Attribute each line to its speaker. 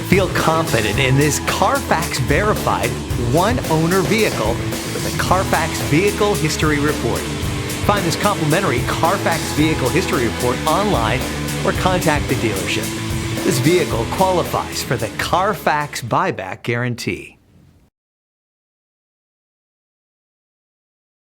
Speaker 1: Feel confident in this Carfax verified one-owner vehicle with a Carfax Vehicle History Report. Find this complimentary Carfax Vehicle History Report online or contact the dealership. This vehicle qualifies for the Carfax Buyback Guarantee.